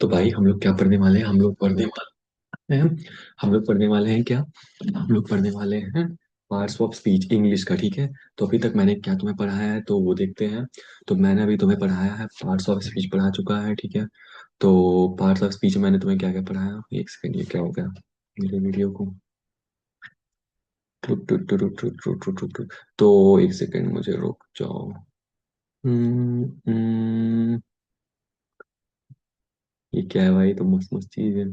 तो भाई हम लोग क्या पढ़ने वाले हैं? हम लोग पढ़ने वाले हैं हम लोग पढ़ने वाले हैं क्या? हम लोग पढ़ने वाले हैं पार्ट्स ऑफ स्पीच इंग्लिश का। ठीक है। तो अभी तक मैंने क्या तुम्हें पढ़ाया है तो वो देखते हैं। तो मैंने अभी तुम्हें पढ़ाया है पार्ट्स ऑफ स्पीच पढ़ा चुका है। ठीक है। तो पार्ट्स ऑफ स्पीच मैंने तुम्हें क्या क्या पढ़ाया? एक सेकंड, ये क्या हो गया मेरे वीडियो को? टुक टुक टुक टुक टुक टुक टुक टुक। तो एक सेकंड, मुझे रुक जाओ। हम्म, हम्म, ये क्या है भाई? तो मस्त मस्त चीज है।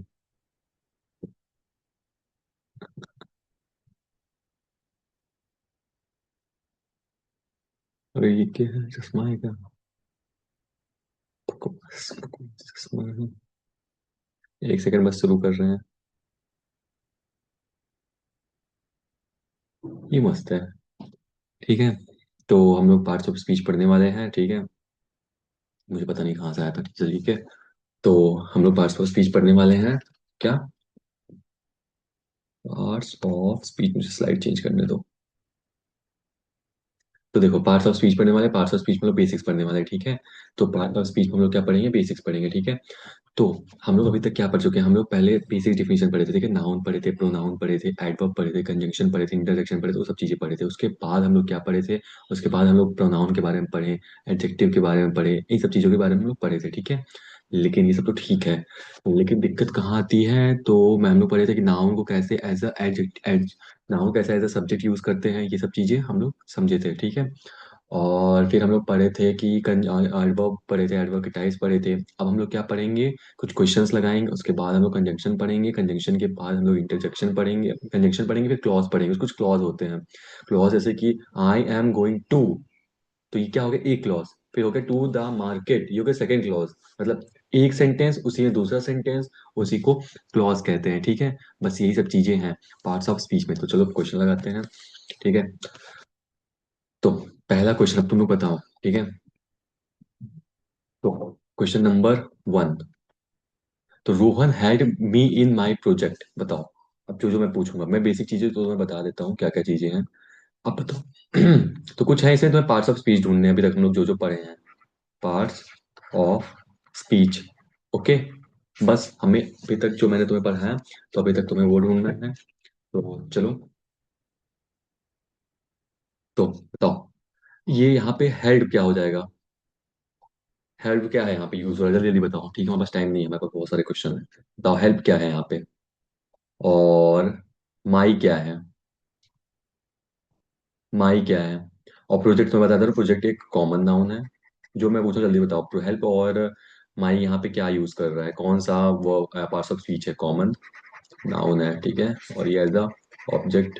अरे ये क्या है? चश्मा है क्या? बकवास बकवास चश्मा है। एक सेकंड, बस शुरू कर रहे हैं। ये मस्त है। ठीक है। तो हम लोग पार्ट्स ऑफ स्पीच पढ़ने वाले हैं। ठीक है। मुझे पता नहीं कहाँ से आया था। ठीक है। तो हम लोग पार्ट्स ऑफ स्पीच पढ़ने वाले हैं। क्या? पार्ट्स ऑफ स्पीच, मुझे स्लाइड चेंज करने दो। तो देखो, पार्ट्स ऑफ स्पीच पढ़ने वाले, पार्ट्स ऑफ स्पीच में लोग बेसिक्स पढ़ने वाले। ठीक है। तो पार्ट ऑफ स्पीच में हम लोग क्या पढ़ेंगे? बेसिक्स पढ़ेंगे। ठीक है। तो हम लोग अभी तक क्या पढ़ चुके हैं? हम लोग पहले बेसिक डिफिनेशन पढ़े थे। ठीक है। नाउन पढ़े थे, प्रोनाउन पढ़े थे, एडवर्ब पढ़े थे, कंजंक्शन पढ़े थे, इंटरजेक्शन पढ़े थे, वो सब चीजें पढ़े थे। उसके बाद हम लोग क्या पढ़े थे? उसके बाद हम लोग प्रोनाउन के बारे में पढ़े, एडजेक्टिव के बारे में पढ़े, इन सब चीजों के बारे में हम लोग पढ़े थे। ठीक है। लेकिन ये सब तो ठीक है, लेकिन दिक्कत कहाँ आती है? तो मैं हम लोग पढ़े थे कि नाउन को कैसे एज अ एडजेक्ट, नाउन कैसे एज अ सब्जेक्ट यूज करते हैं, ये सब चीजें हम लोग समझे थे। ठीक है। और फिर हम लोग पढ़े थे कि एडवर्ब पढ़े थे, एडवर्ब के टाइप्स पढ़े थे। अब हम लोग क्या पढ़ेंगे? कुछ क्वेश्चंस लगाएंगे, उसके बाद हम लोग कंजंक्शन पढ़ेंगे, कंजंक्शन के बाद हम लोग इंटरजेक्शन पढ़ेंगे, कंजंक्शन पढ़ेंगे, फिर क्लॉज पढ़ेंगे। कुछ क्लॉज होते हैं। क्लॉज जैसे कि आई एम गोइंग टू, तो ये क्या हो गया? एक क्लॉज। फिर हो गया टू द मार्केट, ये हो गया सेकेंड क्लॉज। मतलब एक सेंटेंस, उसी में दूसरा सेंटेंस, उसी को क्लॉज कहते हैं। ठीक है। बस यही सब चीजें हैं पार्ट्स ऑफ स्पीच में। तो चलो क्वेश्चन लगाते हैं। ठीक है। तो पहला क्वेश्चन अब तुम लोग बताओ। ठीक है। तो क्वेश्चन नंबर वन। तो Rohan had me in my project, बताओ। अब जो जो मैं पूछूंगा, मैं बेसिक चीजें तो मैं बता देता हूँ क्या क्या चीजें हैं। अब बताओ। तो कुछ है इसमें, तुम्हें पार्ट्स ऑफ स्पीच ढूंढने हैं अभी तक हम लोग जो जो पढ़े हैं। Parts of speech. ओके। बस हमें अभी तक जो मैंने तुम्हें पढ़ाया, तो अभी तक तुम्हें वो ढूंढना है। तो चलो। तो बताओ, ये यहाँ पे हेड क्या हो जाएगा? हेल्प क्या है यहाँ पे यूज हो रहा है? जल्दी जल्दी बताओ। ठीक है, हमारे पास टाइम नहीं है, हमारे पास बहुत सारे क्वेश्चन है। बताओ हेल्प क्या है यहाँ पे। और माई क्या है? माई क्या है? और प्रोजेक्ट में बता दो, प्रोजेक्ट एक कॉमन नाउन है। जो मैं पूछूं जल्दी बताओ। हेल्प और माई यहाँ पे क्या यूज कर रहा है? कौन सा वो पार्ट्स ऑफ स्पीच है? कॉमन नाउन है। ठीक है। और ये एज अ ऑब्जेक्ट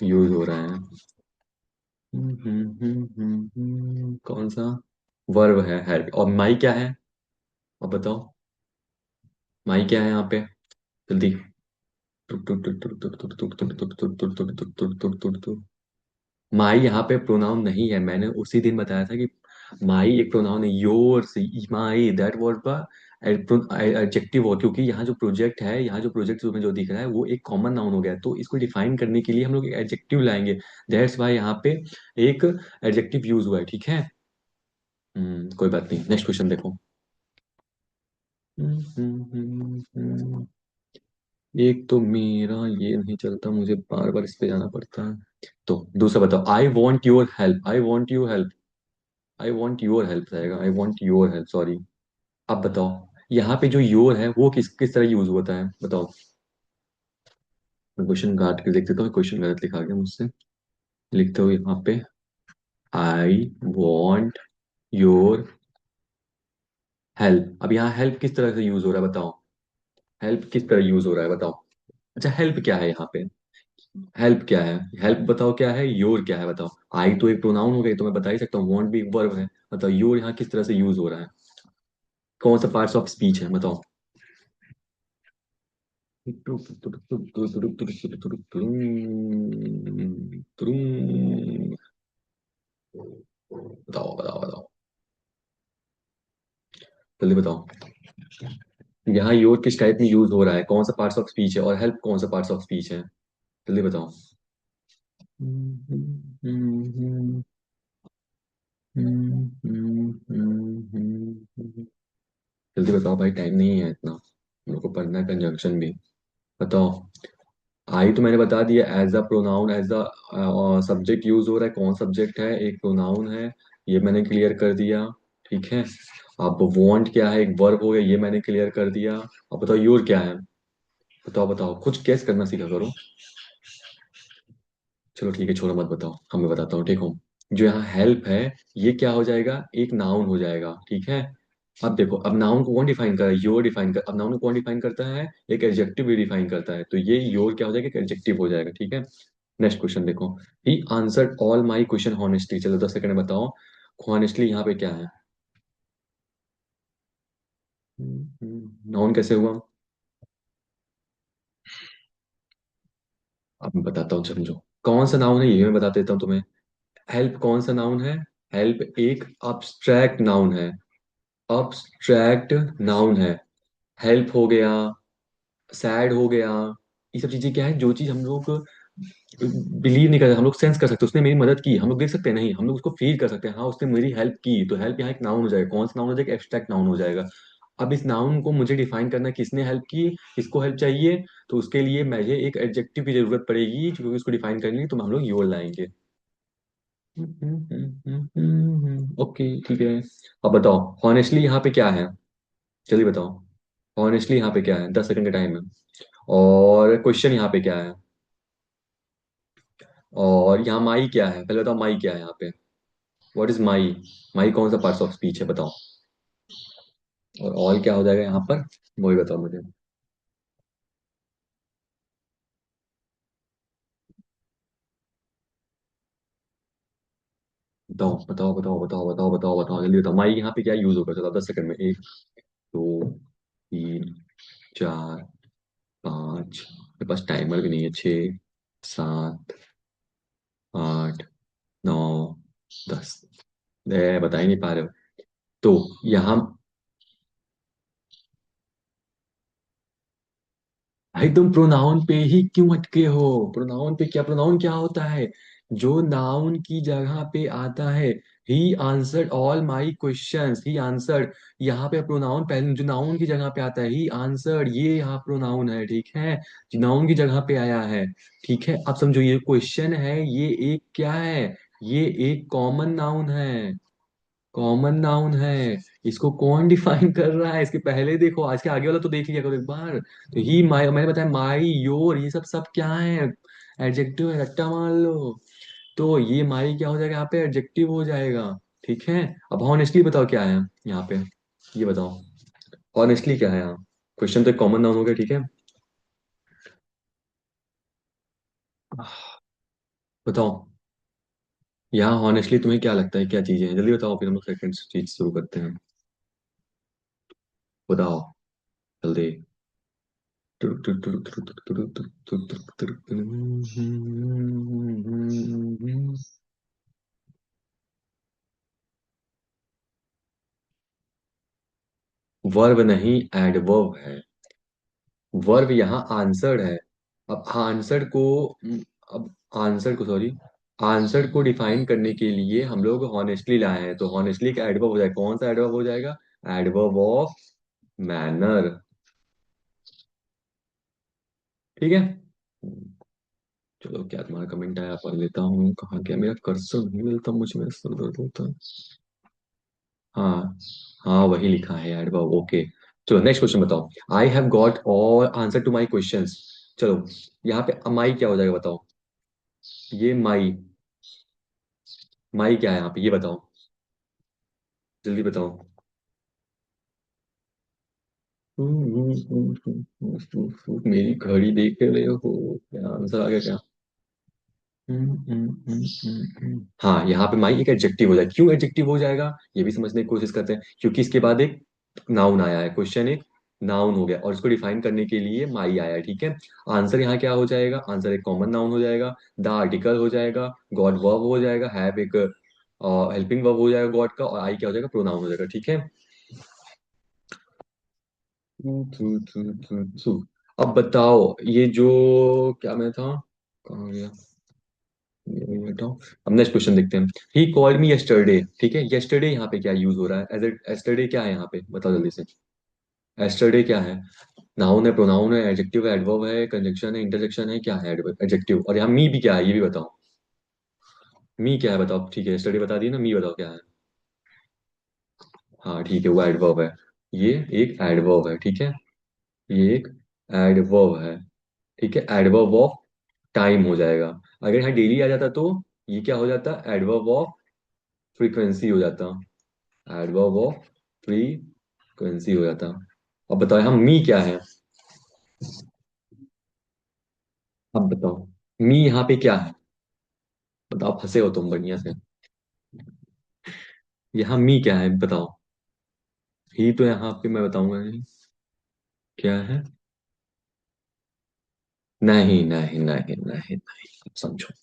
यूज हो रहा है। कौन सा वर्ब है? हेल्प। और माई क्या है? अब बताओ, माई क्या है यहाँ पे? जल्दी। टुक टुक टुक टुक टुक टुक टुक टुक टुक टुक टुक टुक टुक टुक टुक टुक टुक। माई यहाँ पे प्रोनाउन नहीं है। मैंने उसी दिन बताया था कि माई एक प्रोनाउन है। योर्स, माई, दैट वर्ड का एडजेक्टिव हो, क्योंकि यहाँ जो प्रोजेक्ट है, यहाँ जो प्रोजेक्ट तुम्हें जो दिख रहा है वो एक कॉमन नाउन हो गया है। तो इसको डिफाइन करने के लिए हम लोग एक एडजेक्टिव लाएंगे। दैट्स वाई यहाँ पे एक एडजेक्टिव यूज हुआ है। ठीक है। कोई बात नहीं, नेक्स्ट क्वेश्चन देखो। एक तो मेरा ये नहीं चलता, मुझे बार बार इस पे जाना पड़ता है। तो दूसरा बताओ, I want your help, I want your help, I want your help रहेगा, I want your help, sorry. अब बताओ, यहाँ पे जो योर है वो किस किस तरह यूज होता है? बताओ। मैं क्वेश्चन काट के देख देता हूँ, क्वेश्चन गलत लिखा गया मुझसे। लिखते हो यहाँ पे, आई वॉन्ट योर हेल्प। अब यहाँ हेल्प किस तरह से यूज हो रहा है? बताओ। हेल्प किस तरह यूज हो रहा है? बताओ। अच्छा, हेल्प क्या है यहाँ पे? हेल्प क्या है? हेल्प बताओ क्या है, योर क्या है? बताओ। आई तो एक प्रोनाउन हो गई, तो मैं बता ही सकता हूँ। वांट भी एक वर्ब है। बताओ योर यहाँ किस तरह से यूज हो रहा है? कौन सा पार्ट्स ऑफ स्पीच है? बताओ। बताओ बताओ बताओ, जल्दी बताओ। यहाँ योर किस टाइप में यूज हो रहा है? कौन सा पार्ट्स ऑफ स्पीच है? और हेल्प कौन सा पार्ट्स ऑफ स्पीच है? जल्दी बताओ। जल्दी बताओ भाई, टाइम नहीं है इतना, हम लोग को पढ़ना है कंजंक्शन भी। बताओ। आई तो मैंने बता दिया, as a pronoun, as a subject use हो रहा है, कौन सब्जेक्ट है, एक प्रोनाउन है, ये मैंने क्लियर कर दिया। ठीक है। अब वांट क्या है, एक वर्ब हो गया, ये मैंने क्लियर कर दिया। अब बताओ योर क्या है। बताओ बताओ, कुछ गेस करना सीखा करो। चलो ठीक है, छोड़ो मत बताओ, हम मैं बताता हूँ, ठीक हूँ। जो यहाँ हेल्प है, ये क्या हो जाएगा, एक नाउन हो जाएगा, ठीक है। अब देखो, अब नाउन को कौन डिफाइन कर रहा है, योर डिफाइन कर, अब नाउन को कौन डिफाइन करता है, एक एडजेक्टिव भी डिफाइन करता है, तो ये योर क्या हो जाएगा, एक एडजेक्टिव हो जाएगा, ठीक है। नेक्स्ट क्वेश्चन देखो। He answered all my question honestly, चलो 10 सेकंड में बताओ। हॉनेस्टली यहाँ पे क्या है। नाउन कैसे हुआ। अब मैं बताता हूँ, समझो। कौन सा नाउन है ये मैं बता देता हूँ तुम्हें। हेल्प कौन सा नाउन है। हेल्प एक अब्स्ट्रैक्ट नाउन है। अब्स्ट्रैक्ट नाउन है। हेल्प हो गया, सैड हो गया, ये सब चीजें क्या है, जो चीज हम लोग बिलीव नहीं करते, हम लोग सेंस कर सकते, उसने मेरी मदद की, हम लोग देख सकते हैं नहीं, हम लोग उसको फील कर सकते हैं, हाँ उसने मेरी हेल्प की, तो हेल्प यहाँ एक नाउन हो जाएगा, कौन सा नाउन हो जाएगा, एब्स्ट्रैक्ट नाउन हो जाएगा। अब इस नाउन को मुझे डिफाइन करना है, किसने हेल्प की, किसको हेल्प चाहिए, तो उसके लिए मुझे एक एडजेक्टिव की जरूरत पड़ेगी, क्योंकि उसको डिफाइन करने के लिए तो हम लोग योर लाएंगे। ओके ठीक है। अब बताओ हॉनेस्टली यहाँ पे क्या है, जल्दी बताओ। ऑनेस्टली यहाँ पे क्या है, 10 सेकंड का टाइम है। और क्वेश्चन यहाँ पे क्या है, और यहाँ माई क्या है, पहले बताओ माई क्या है यहाँ पे। What is my. माई कौन सा पार्ट ऑफ स्पीच है बताओ। और ऑल क्या हो जाएगा यहाँ पर, वही बताओ मुझे। बताओ बताओ बताओ बताओ बताओ बताओ बताओ, जल्दी बताओ, माई यहाँ पे क्या यूज होगा, चलो 10 सेकंड में, 1 2 3 4 5, मेरे पास टाइमर भी नहीं है, 6 7 8 9 10। बता ही नहीं पा रहे हो। तो यहाँ, भाई तुम प्रोनाउन पे ही क्यों अटके हो। प्रोनाउन पे क्या, प्रोनाउन क्या होता है, जो नाउन की जगह पे आता है। He answered all my questions, he answered, यहाँ पे प्रोनाउन पहले जो नाउन की जगह पे आता है, ही आंसर्ड, ये यहाँ प्रोनाउन है, ठीक है, जो नाउन की जगह पे आया है। ठीक है, अब समझो ये क्वेश्चन है, ये एक क्या है, ये एक कॉमन नाउन है, कॉमन नाउन है। इसको कौन डिफाइन कर रहा है, इसके पहले देखो, आज के आगे वाला तो देख लिया करो एक बार। तो ही माई, मैंने बताया माई योर, ये सब सब क्या है, एडजेक्टिव है, रट्टा मान लो। तो ये माई क्या हो जाएगा यहाँ पे, एडजेक्टिव हो जाएगा। ठीक है। अब हॉनेस्टली बताओ क्या है यहाँ पे, ये बताओ। हॉनेस्टली क्या है यहाँ, क्वेश्चन तो कॉमन नाउन हो गया, ठीक है। बताओ यहाँ हॉनेस्टली तुम्हें क्या लगता है, क्या चीजें हैं, जल्दी बताओ, फिर हम लोग सेकंड चीज शुरू करते हैं। बताओ जल्दी। वर्ब नहीं, एडवर्ब है। वर्ब यहाँ आंसर्ड है। अब आंसर्ड को, अब आंसर को, सॉरी, आंसर को डिफाइन करने के लिए हम लोग हॉनेस्टली लाए हैं, तो हॉनेस्टली का एडवर्ब हो जाएगा, कौन सा एडवर्ब हो जाएगा, एडवर्ब ऑफ मैनर। ठीक है। चलो, क्या तुम्हारा कमेंट आया, पढ़ लेता हूँ, कहाँ गया मेरा कर्सर, नहीं मिलता मुझे, मेरा सर दर्द होता है। हाँ, हाँ वही लिखा है एडवर्ब, ओके। चलो नेक्स्ट क्वेश्चन बताओ। I have got all answer to my questions. चलो, यहाँ पे माई क्या हो जाएगा बताओ। ये माई, माई क्या है यहाँ पे, ये बताओ, जल्दी बताओ। मेरी घड़ी देख रहे हो, क्या आंसर आ गया क्या। हाँ, यहाँ पे माई एक एडजेक्टिव हो जाएगा, क्यों एडजेक्टिव हो जाएगा ये भी समझने की कोशिश करते हैं, क्योंकि इसके बाद एक नाउन आया है, क्वेश्चन एक नाउन हो गया, और इसको डिफाइन करने के लिए माई आया है, ठीक है। आंसर यहाँ क्या हो जाएगा, आंसर एक कॉमन नाउन हो जाएगा, द आर्टिकल हो जाएगा, गॉड वर्ब हो जाएगा, हैव एक हेल्पिंग वर्ब हो जाएगा गॉड का, और आई क्या हो जाएगा, प्रोनाउन हो जाएगा, ठीक है। अब बताओ, ये जो, क्या मैं था, कहाँ गया, ये हटाओ। अब नेक्स्ट क्वेश्चन देखते हैं। ही कॉल्ड मी यस्टरडे, ठीक है, यस्टरडे यहाँ पे क्या यूज हो रहा है, एज एस्टरडे क्या है यहाँ पे, बताओ जल्दी से। एस्टरडे क्या है? नाउन है, प्रोनाउन है, एडजेक्टिव है, एडवर्ब है, कंजंक्शन है, इंटरजेक्शन है, क्या है? एडजेक्टिव। और यहाँ मी भी क्या है ये भी बताओ। मी क्या है बताओ, ठीक है एस्टरडे बता दिए ना, मी बताओ क्या है। हाँ ठीक है, वो एडवर्ब है। ये एक एडवर्ब है, ठीक है। ये एक एडवर्ब है, ठीक है। एडवर्ब ऑफ टाइम हो जाएगा। अगर यहाँ डेली आ जाता तो ये क्या हो जाता? एडवर्ब ऑफ फ्रीक्वेंसी हो जाता। एडवर्ब ऑफ फ्रीक्वेंसी हो जाता। अब बताओ यहाँ मी क्या है? अब बताओ मी यहाँ पे क्या है? बताओ, फंसे हो तुम बढ़िया से। यहाँ मी क्या है बताओ। ही तो यहाँ पे मैं बताऊंगा नहीं। क्या है? नहीं नहीं नहीं नहीं नहीं, समझो।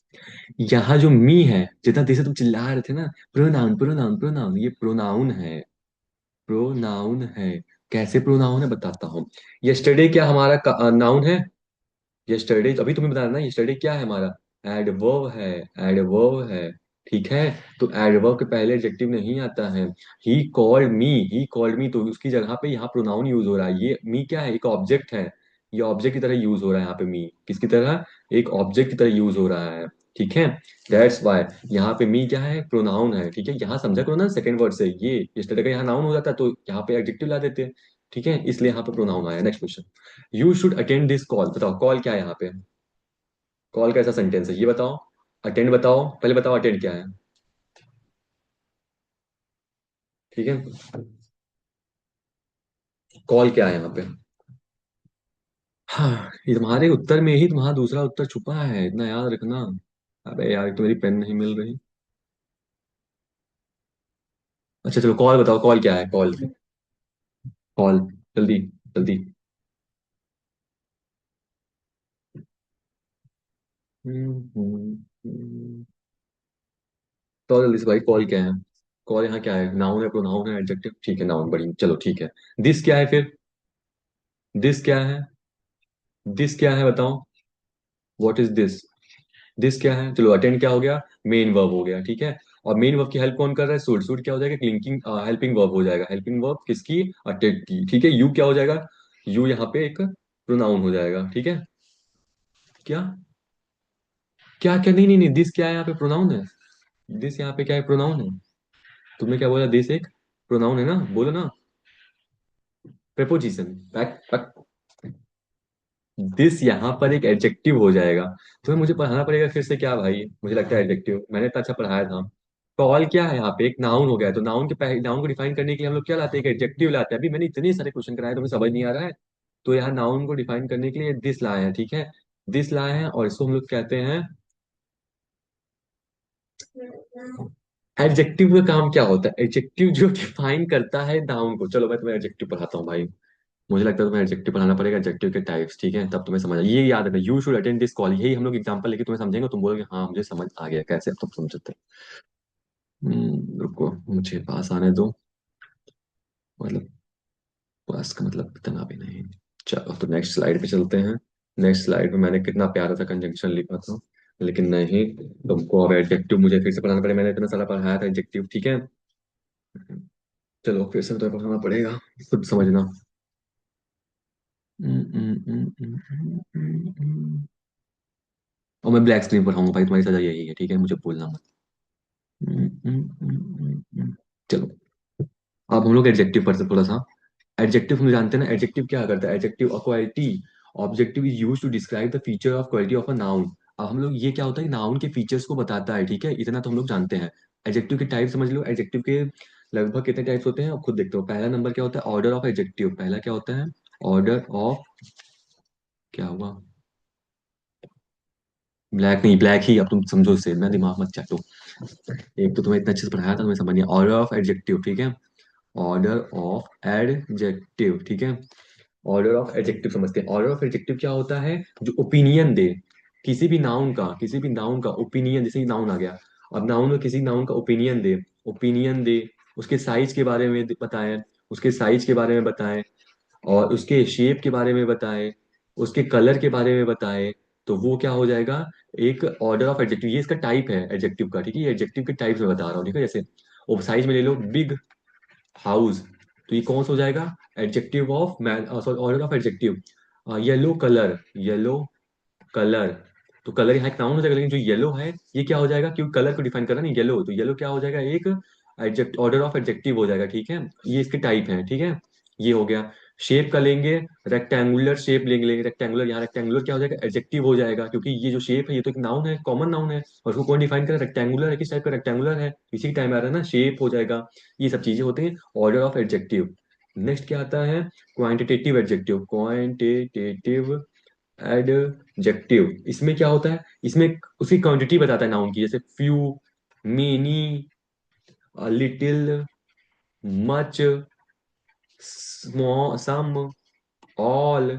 यहाँ जो मी है, जितना देर से तुम चिल्ला रहे थे ना, प्रोनाउन प्रोनाउन प्रोनाउन, ये प्रोनाउन है। प्रोनाउन है। कैसे प्रोनाउन है बताता हूँ। यस्टरडे क्या हमारा नाउन है? यस्टरडे अभी तुम्हें बताया ना, यस्टरडे क्या है हमारा? एडवर्ब है। एडवर्ब है, ठीक है। तो एडवर्ब के पहले एडजेक्टिव नहीं आता है। ही कॉल्ड मी तो उसकी जगह पे यहाँ प्रोनाउन यूज हो रहा है। ये मी क्या है? एक ऑब्जेक्ट है। ये ऑब्जेक्ट की तरह यूज हो रहा है यहाँ पे मी। किसकी तरह? एक ऑब्जेक्ट की तरह यूज हो रहा है, ठीक है। दैट्स वाई यहाँ पे मी क्या है? प्रोनाउन है, ठीक है। यहाँ समझा करो ना, सेकंड वर्ड से ये यस्टरडे का यहाँ नाउन हो जाता तो यहाँ पे एडजेक्टिव ला देते, ठीक है। इसलिए यहाँ पे प्रोनाउन आया। Next question. You should attend this call, बताओ कॉल क्या है यहाँ पे? कॉल कैसा सेंटेंस है ये बताओ। अटेंड बताओ, पहले बताओ अटेंड क्या है, ठीक है। कॉल क्या है यहाँ पे? हाँ, ये तुम्हारे उत्तर में ही तुम्हारा दूसरा उत्तर छुपा है, इतना याद रखना। अबे यार, एक तो मेरी पेन नहीं मिल रही। अच्छा चलो, कॉल बताओ, कॉल क्या है? कॉल, कॉल, जल्दी जल्दी। तो जल्दी से भाई, कॉल क्या है? कॉल यहाँ क्या है? नाउन है, प्रोनाउन है, एडजेक्टिव, ठीक है। नाउन बड़ी, चलो ठीक है। दिस क्या है फिर? दिस क्या है? दिस क्या है बताओ। What is this? दिस क्या है? चलो, अटेंड क्या हो गया? मेन वर्ब हो गया, ठीक है। और मेन वर्ब की हेल्प कौन कर रहा है? शुड। शुड क्या हो जाएगा? लिंकिंग हेल्पिंग वर्ब हो जाएगा। हेल्पिंग वर्ब किसकी? अटेंड की, ठीक है। यू क्या हो जाएगा? यू यहाँ पे एक प्रोनाउन हो जाएगा, ठीक है। क्या क्या क्या? नहीं नहीं नहीं, दिस क्या है यहाँ पे? प्रोनाउन है। दिस यहाँ पे क्या है? प्रोनाउन है। तुमने क्या बोला? दिस एक प्रोनाउन है ना, बोलो ना। प्रेपोजिशन। दिस यहाँ पर एक एडजेक्टिव हो जाएगा। तुम्हें मुझे पढ़ाना पड़ेगा फिर से क्या भाई? मुझे लगता है एडजेक्टिव मैंने इतना अच्छा पढ़ाया था। कॉल क्या है यहाँ पे? एक नाउन हो गया। तो नाउन के पहले नाउन को डिफाइन करने के लिए हम लोग क्या लाते हैं? एक एडजेक्टिव लाते हैं। अभी मैंने इतने सारे क्वेश्चन कराए, तुम्हें समझ नहीं आ रहा है? तो यहाँ नाउन को डिफाइन करने के लिए दिस लाए हैं, ठीक है। दिस लाए हैं और इसको हम लोग कहते हैं एडजेक्टिव। का काम क्या होता है? एडजेक्टिव जो डिफाइन करता है नाउन को। चलो मैं तुम्हें एडजेक्टिव पढ़ाता हूँ भाई। मुझे लगता है तुम्हें एडजेक्टिव पढ़ाना पड़ेगा, एडजेक्टिव के टाइप्स, ठीक है। तब तुम्हें समझ ये याद रखना। You should attend this call, यही हम लोग एग्जांपल लेके तुम्हें समझेंगे, तुम बोलोगे हाँ मुझे समझ आ गया। कैसे? अब तुम समझते रुको, मुझे पास आने दो। मतलब पास का मतलब इतना भी नहीं। चलो तो नेक्स्ट स्लाइड पे चलते हैं। नेक्स्ट स्लाइड में मैंने कितना प्यारा सा कंजंक्शन लिखा था, लेकिन नहीं। तुमको अब एडजेक्टिव मुझे फिर से पढ़ाना पड़ेगा। मैंने इतना सारा पढ़ाया था एडजेक्टिव, ठीक है। चलो फिर से तुम्हें पढ़ाना पड़ेगा, खुद समझना। और मैं ब्लैक स्क्रीन पर पढ़ाऊंगा भाई, तुम्हारी सजा यही है, ठीक है। मुझे बोलना मत। चलो, अब हम लोग एडजेक्टिव पर से थोड़ा सा। एडजेक्टिव हम जानते हैं ना, एडजेक्टिव क्या करता है? Adjective a quality. Objective is use to describe the feature of quality of a noun. अब हम लोग ये क्या होता है? नाउन के फीचर्स को बताता है, ठीक है। इतना तो हम लोग जानते हैं। एडजेक्टिव के टाइप समझ लो। एडजेक्टिव के लगभग कितने टाइप्स होते हैं अब खुद देखते हो। पहला नंबर क्या होता है? Order of adjective. पहला क्या होता है? ऑर्डर ऑफ, क्या हुआ? ब्लैक नहीं, ब्लैक ही। अब तुम समझो इसे, मैं दिमाग मत चाटो। एक तो तुम्हें इतना अच्छे से पढ़ाया था, तुम्हें समझ नहीं। ऑर्डर ऑफ एडजेक्टिव, ठीक है। ऑर्डर ऑफ एडजेक्टिव, ठीक है। ऑर्डर ऑफ एडजेक्टिव समझते हैं। ऑर्डर ऑफ एडजेक्टिव क्या होता है? जो ओपिनियन दे किसी भी नाउन का, किसी भी नाउन का ओपिनियन। जैसे नाउन आ गया, अब नाउन में किसी नाउन का ओपिनियन दे। ओपिनियन दे, उसके साइज के बारे में बताएं। उसके साइज के बारे में बताएं, और उसके शेप के बारे में बताएं, उसके कलर के बारे में बताएं। तो वो क्या हो जाएगा? एक ऑर्डर ऑफ एडजेक्टिव। ये इसका टाइप है एडजेक्टिव का, ठीक है। ये एडजेक्टिव के टाइप्स में बता रहा हूँ, ठीक है। जैसे साइज में ले लो, बिग हाउस, तो ये कौन सा हो जाएगा? Adjective of man, sorry, order of adjective. Yellow colour, yellow colour. तो कलर यहाँ एक नाउन हो जाएगा, लेकिन जो येलो है ये क्या हो जाएगा? क्योंकि कलर को डिफाइन कर रहा है ना येलो, तो येलो क्या हो जाएगा? एक एडजेक्ट ऑर्डर ऑफ एडजेक्टिव हो जाएगा, ठीक है। ये इसके टाइप है, ठीक है। ये हो गया। शेप का लेंगे, रेक्टेंगुलर शेप लेंगे, रेक्टेंगुलर, यहाँ रेक्टेंगुलर क्या हो जाएगा? एडजेक्टिव हो जाएगा, क्योंकि ये जो शेप है ये तो एक नाउन है, कॉमन नाउन है, और उसको कौन डिफाइन करे? रेक्टेंगुलर है, किस टाइप का रेक्टेंगुलर है, इसी टाइम आ रहा है ना, शेप हो जाएगा। ये सब चीजें होती हैं ऑर्डर ऑफ एडजेक्टिव। नेक्स्ट क्या आता है? Quantitative adjective, quantitative adjective. इसमें क्या होता है? इसमें उसकी क्वांटिटी बताता है नाउन की, जैसे few, many, little, much, small, some, all.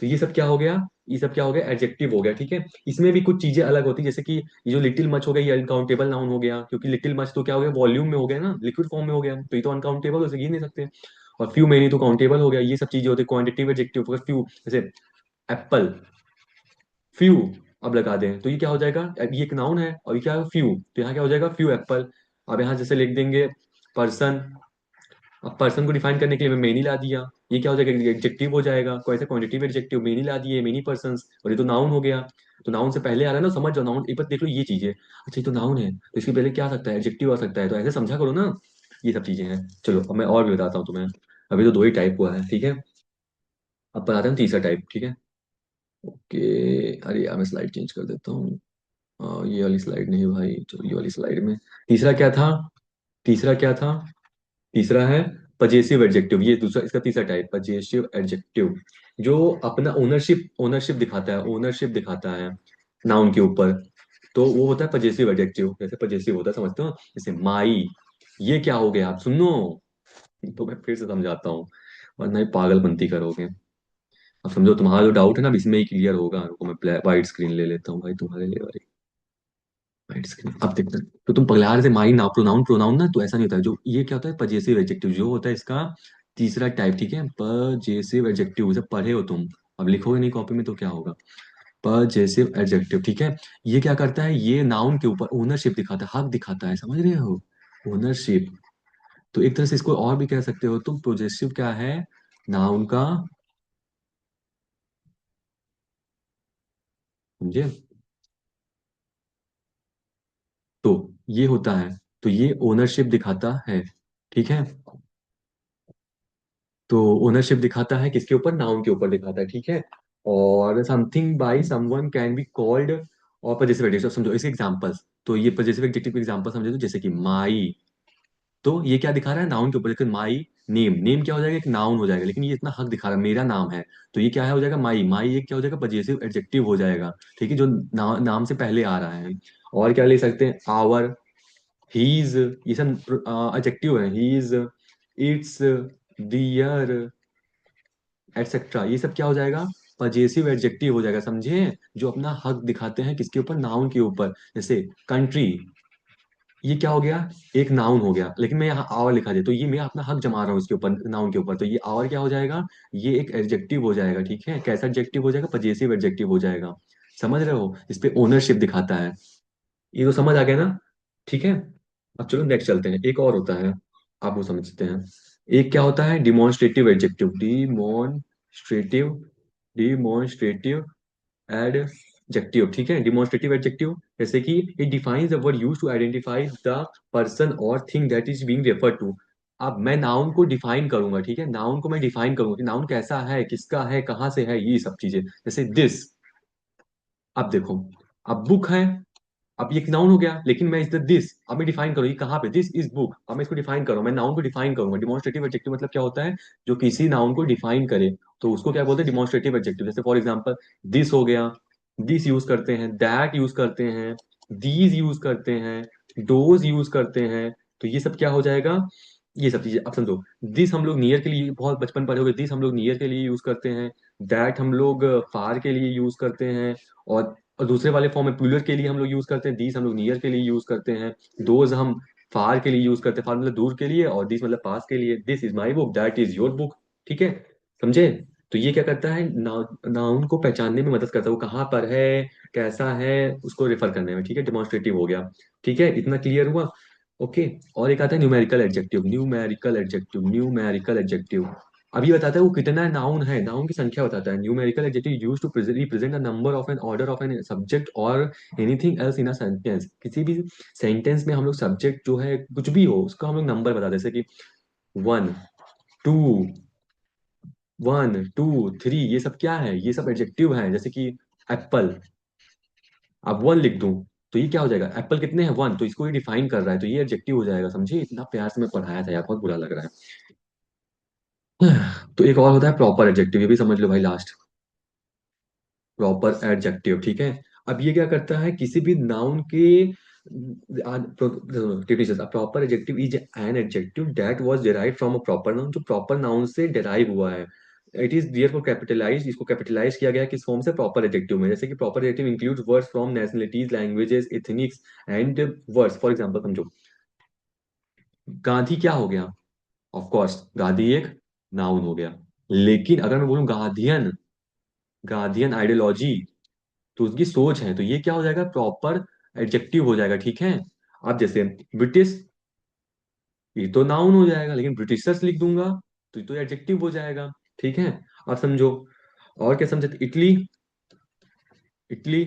तो ये सब क्या हो गया? ये सब क्या हो गया? एडजेक्टिव हो गया, ठीक है। इसमें भी कुछ चीजें अलग होती है, जैसे कि ये जो लिटिल मच हो गया, ये अनकाउंटेबल नाउन हो गया, क्योंकि लिटिल मच तो क्या हो गया? वॉल्यूम में हो गया ना, लिक्विड फॉर्म में हो गया, तो ये तो अनकाउंटेबल, उसे गिन नहीं सकते। और फ्यू मेनी तो काउंटेबल हो गया। ये सब चीजें होती है क्वांटिटेटिव एडजेक्टिव। फ्यू, जैसे एप्पल, फ्यू, अब लगा दें तो ये क्या हो जाएगा? अब ये एक नाउन है और ये क्या है? फ्यू, तो यहाँ क्या हो जाएगा? Few Apple. अब यहाँ जैसे लिख देंगे पर्सन। अब पर्सन को डिफाइन करने के लिए मैं मेनी ला दिया, ये क्या हो जाएगा? एडजेक्टिव हो जाएगा। कोई सा क्वांटिटिव एडजेक्टिव, मेनी ला दिए, मेनी पर्सन्स, और ये तो नाउन हो गया। तो नाउन से पहले आ रहा है ना, समझ जाओ नाउन, एक बार देख लो ये चीजें। अच्छा, ये तो नाउन है, तो इसके पहले क्या आ सकता है? एडजेक्टिव आ सकता है, तो ऐसे समझा करो ना। ये सब चीजें हैं। चलो अब मैं और भी बताता हूँ तुम्हें। अभी तो दो ही टाइप हुआ है, ठीक है। अब बताते हैं तीसरा टाइप, ठीक है। ओके। अरे यार, मैं स्लाइड चेंज कर देता हूँ। ये वाली स्लाइड नहीं भाई, चलो ये वाली स्लाइड में। तीसरा क्या था? तीसरा क्या था? तीसरा है पजेसिव एडजेक्टिव। ये दूसरा, इसका तीसरा टाइप पजेसिव एडजेक्टिव, जो अपना ओनरशिप ओनरशिप दिखाता है, ओनरशिप दिखाता है नाउन के ऊपर। तो वो होता है पजेसिव एडजेक्टिव। जैसे पजेसिव होता है, समझते हो? जैसे माई, ये क्या हो गया? आप सुनो, तो मैं फिर से समझाता हूँ, वरना ये पागलपंती करोगे। अब समझो, तुम्हारा जो डाउट है ना, अब इसमें ही क्लियर होगा। रुको, मैं वाइट स्क्रीन ले लेता हूँ भाई तुम्हारे लिए। राइट स्क्रीन, अब देखते हैं। तो तुम पगला रहे थे माई ना, प्रोनाउन प्रोनाउन ना, तो ऐसा नहीं होता है। जो ये क्या होता है? पजेसिव एडजेक्टिव, जो होता है इसका तीसरा टाइप, ठीक है। पजेसिव एडजेक्टिव, जब पढ़े हो तुम, अब लिखोगे नहीं कॉपी में तो क्या होगा? पजेसिव एडजेक्टिव, ठीक है। ये क्या करता है? ये नाउन के ऊपर ओनरशिप दिखाता है, हक दिखाता है, समझ रहे हो? ओनरशिप। तो एक तरह से इसको और भी कह सकते हो तुम, पजेसिव क्या है? नाउन का, समझे? तो ये होता है, तो ये ओनरशिप दिखाता है, ठीक है। तो ओनरशिप दिखाता है किसके ऊपर? नाउन के ऊपर दिखाता है, ठीक है। और something by someone can be called, और पजेसिव एडजेक्टिव समझो इसके एग्जांपल्स। तो ये पजेसिव एडजेक्टिव के एग्जांपल समझो, तो जैसे कि माई, तो ये क्या दिखा रहा है? नाउन के ऊपर। लेकिन माई नेम, नेम क्या हो जाएगा? एक नाउन हो जाएगा, लेकिन ये इतना हक दिखा रहा है, मेरा नाम है। तो ये क्या है? हो जाएगा माई। माई एक क्या हो जाएगा? पजेसिव एडजेक्टिव हो जाएगा, ठीक है, जो नाम से पहले आ रहा है। और क्या ले सकते हैं? आवर, हीज, ये सब एडजेक्टिव है। हीज, इट्स, दियर, एटसेट्रा, ये सब क्या हो जाएगा? पजेसिव एडजेक्टिव हो जाएगा, समझे? जो अपना हक दिखाते हैं किसके ऊपर? नाउन के ऊपर। जैसे कंट्री, ये क्या हो गया? एक नाउन हो गया, लेकिन मैं यहाँ आवर लिखा दिया, तो ये मैं अपना हक जमा रहा हूँ इसके ऊपर, नाउन के ऊपर, तो ये आवर क्या हो जाएगा? ये एक एडजेक्टिव हो जाएगा, ठीक है। कैसा एडजेक्टिव हो जाएगा? पजेसिव एडजेक्टिव हो जाएगा। समझ रहे हो? इस पे ओनरशिप दिखाता है। ये तो समझ आ गया ना, ठीक है। अब चलो नेक्स्ट चलते हैं, एक और होता है, आप वो समझते हैं। एक क्या होता है? Demonstrative adjective, demonstrative, demonstrative adjective, ठीक है। डिमॉन्स्ट्रेटिव एडजेक्टिव, जैसे कि it defines the word used to identify the person और thing that is being referred to. अब मैं नाउन को डिफाइन करूंगा, ठीक है, नाउन को मैं डिफाइन करूंगा कि नाउन कैसा है, किसका है, कहाँ से है, ये सब चीजें। जैसे दिस, अब देखो, अब बुक है, अब ये एक नाउन हो गया, लेकिन मैं इस दिस, अब मैं डिफाइन करूँ ये कहाँ पे? दिस इज बुक, अब मैं इसको डिफाइन करूँ, मैं नाउन को डिफाइन करूंगा। डिमॉन्स्ट्रेटिव एडजेक्टिव मतलब क्या होता है? जो किसी नाउन को डिफाइन करे, तो उसको क्या बोलते हैं? Demonstrative adjective. जैसे फॉर एग्जांपल, दिस हो गया, दिस यूज करते हैं, दैट यूज करते हैं, दीज यूज करते हैं, डोज यूज करते हैं। तो ये सब क्या हो जाएगा? ये सब चीजें, अब समझो, दिस हम लोग नियर के लिए, बहुत बचपन पढ़े होगे, दिस हम लोग नियर के लिए यूज करते हैं। दैट हम लोग फार के लिए यूज करते हैं। और दूसरे वाले फॉर्म में प्लूरल के लिए हम लोग यूज करते हैं, दीज हम लोग नियर के लिए यूज करते हैं। दोज हम फार के लिए यूज करते हैं, फार मतलब दूर के लिए, और दिस मतलब पास के लिए। This is my book, that is your book, ठीक है, समझे? तो ये क्या करता है? नाउन को पहचानने में मदद करता है, वो कहाँ पर है, कैसा है, उसको रेफर करने में, ठीक है। डिमॉन्स्ट्रेटिव हो गया, ठीक है, इतना क्लियर हुआ। ओके। और एक आता है numerical adjective, numerical adjective, numerical adjective. अब ये बताता है वो कितना नाउन है, नाउन की संख्या बताता है। Numerical adjective use to represent the number of an order of an subject और anything else in a sentence. किसी भी सेंटेंस में हम लोग सब्जेक्ट जो है कुछ भी हो उसका हम लोग नंबर बताते हैं, जैसे कि वन, टू, 1 2 3, ये सब क्या है, ये सब एडजेक्टिव है। जैसे कि एप्पल, अब 1 लिख दूं तो ये क्या हो जाएगा, एप्पल कितने हैं 1, तो इसको ये डिफाइन कर रहा है, तो ये एडजेक्टिव हो जाएगा। समझे, इतना प्यार से मैं पढ़ाया था यार, बहुत बुरा लग रहा है। तो एक और होता है प्रॉपर एडजेक्टिव, ये भी समझ लो भाई लास्ट। प्रॉपर एडजेक्टिव, ठीक है। अब ये क्या करता है, किसी भी नाउन के proper adjective is an adjective that was derived from a proper noun, जो प्रॉपर नाउन से डिराइव हुआ है। इट इज देयरफॉर कैपिटलाइज, इसको कैपिटलाइज किया गया है किस फॉर्म से, प्रॉपर एडजेक्टिव में। जैसे कि proper adjective includes words from nationalities, languages, ethnics and words. For example समझो, गांधी क्या हो गया, ऑफ कोर्स गांधी एक नाउन हो गया। लेकिन अगर मैं बोलूं गांधीयन, गांधीयन आइडियोलॉजी, तो उसकी सोच है, तो ये क्या हो जाएगा, प्रॉपर एडजेक्टिव हो जाएगा, ठीक है। अब जैसे ब्रिटिश, ये तो नाउन हो जाएगा, लेकिन ब्रिटिशर्स लिख दूंगा तो ये तो एडजेक्टिव हो जाएगा, ठीक है। अब समझो, और क्या समझे, इटली, इटली,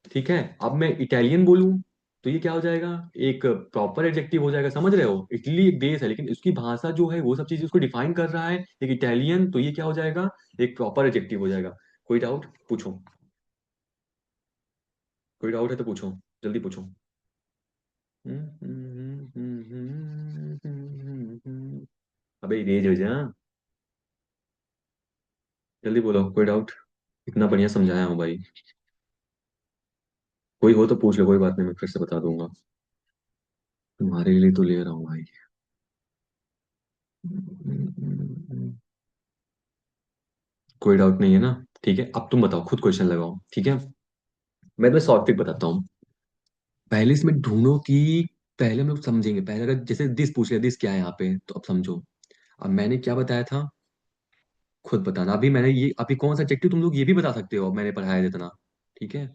ठीक है। अब मैं इटालियन बोलूं तो ये क्या हो जाएगा, एक प्रॉपर एडजेक्टिव हो जाएगा। समझ रहे हो, इटली एक देश है लेकिन उसकी भाषा जो है वो सब चीजें उसको डिफाइन कर रहा है, एक इटालियन, तो ये क्या हो जाएगा, एक प्रॉपर एडजेक्टिव हो जाएगा। कोई डाउट पूछो, कोई डाउट है तो पूछो, जल्दी पूछो। अबे इरेज हो जा, जल्दी बोलो, कोई डाउट। इतना बढ़िया समझाया हूँ भाई, कोई हो तो पूछ लो, कोई बात नहीं, मैं फिर से बता दूंगा। तुम्हारे लिए तो ले रहा हूँ भाई। कोई डाउट नहीं है ना, ठीक है। अब तुम बताओ, खुद क्वेश्चन लगाओ, ठीक है। मैं तुम्हें शॉर्ट ट्रिक बताता हूँ। पहले इसमें ढूंढो कि, पहले हम लोग समझेंगे, पहले अगर जैसे दिस पूछ लिया, दिस क्या है यहाँ पे, तो अब समझो। अब मैंने क्या बताया था, खुद बताना। अभी मैंने ये, अभी कौन सा एडजेक्टिव तुम लोग ये भी बता सकते हो, मैंने पढ़ाया है इतना, ठीक है।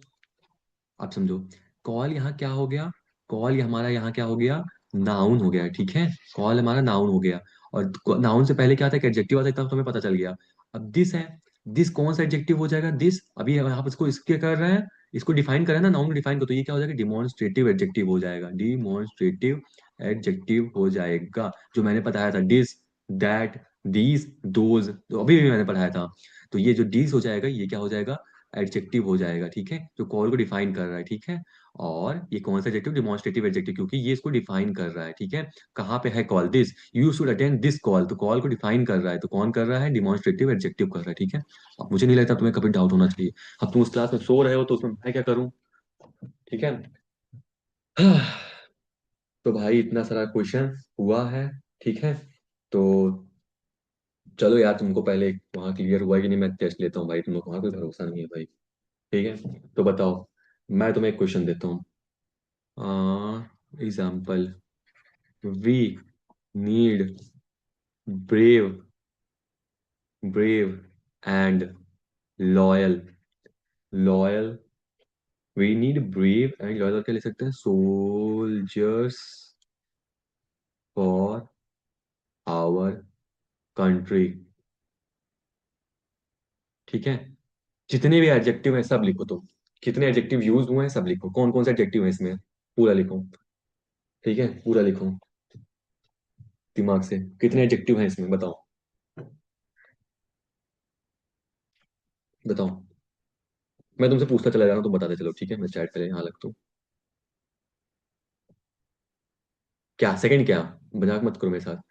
आप समझो, कॉल यहाँ क्या हो गया, कॉल हमारा यहाँ क्या हो गया, नाउन हो गया, ठीक है। कॉल हमारा नाउन हो गया, और नाउन से पहले क्या था, एक एडजेक्टिव आता है, तब तुम्हें पता चल गया। अब दिस है, दिस कौन सा एडजेक्टिव हो जाएगा, दिस अभी यहाँ पर इसको इसके कर रहे हैं, इसको डिफाइन करें ना, नाउन को डिफाइन कर, तो ये क्या हो जाएगा, डिमॉन्स्ट्रेटिव एडजेक्टिव हो जाएगा, डिमॉन्स्ट्रेटिव एडजेक्टिव हो जाएगा। जो मैंने बताया था, डिस, दैट, दीज, दोज, तो अभी भी मैंने पढ़ाया था। तो ये जो डीज हो जाएगा, ये क्या हो जाएगा, एडजेक्टिव हो जाएगा, ठीक है, जो कॉल को डिफाइन कर रहा है, ठीक है। और ये कौन सा एडजेक्टिव, डिमॉन्स्ट्रेटिव एडजेक्टिव, क्योंकि ये इसको डिफाइन कर रहा है, ठीक है। कहाँ पे है call, this, you should attend this call, तो कॉल को डिफाइन कर रहा है, तो कौन कर रहा है, डिमॉन्स्ट्रेटिव एडजेक्टिव कर रहा है, ठीक है। अब मुझे नहीं लगता तुम्हें कभी डाउट होना चाहिए। अब तुम उस क्लास में सो रहे हो तो उसमें मैं क्या करूं, ठीक है। तो भाई इतना सारा क्वेश्चन हुआ है, ठीक है। तो चलो यार, तुमको पहले वहां क्लियर हुआ है कि नहीं, मैं टेस्ट लेता हूँ भाई, तुम लोग वहां कोई भरोसा नहीं है भाई, ठीक है। तो बताओ, मैं तुम्हें एक क्वेश्चन देता हूँ। Example, we need brave, brave and loyal, loyal, we need brave and loyal, क्या लिख सकते हैं, सोल्जर्स फॉर आवर कंट्री, ठीक है। जितने भी एडजेक्टिव हैं सब लिखो तुम, कितने एडजेक्टिव यूज हुए हैं सब लिखो, कौन कौन से एडजेक्टिव है इसमें, पूरा लिखो, ठीक है, पूरा लिखो दिमाग से, कितने एडजेक्टिव हैं इसमें बताओ, बताओ। मैं तुमसे पूछता चला जा रहा हूँ, तुम बताते चलो, ठीक है। मैं चैट पे यहाँ लगता हूँ। क्या सेकंड क्या, मजाक मत करो मेरे साथ।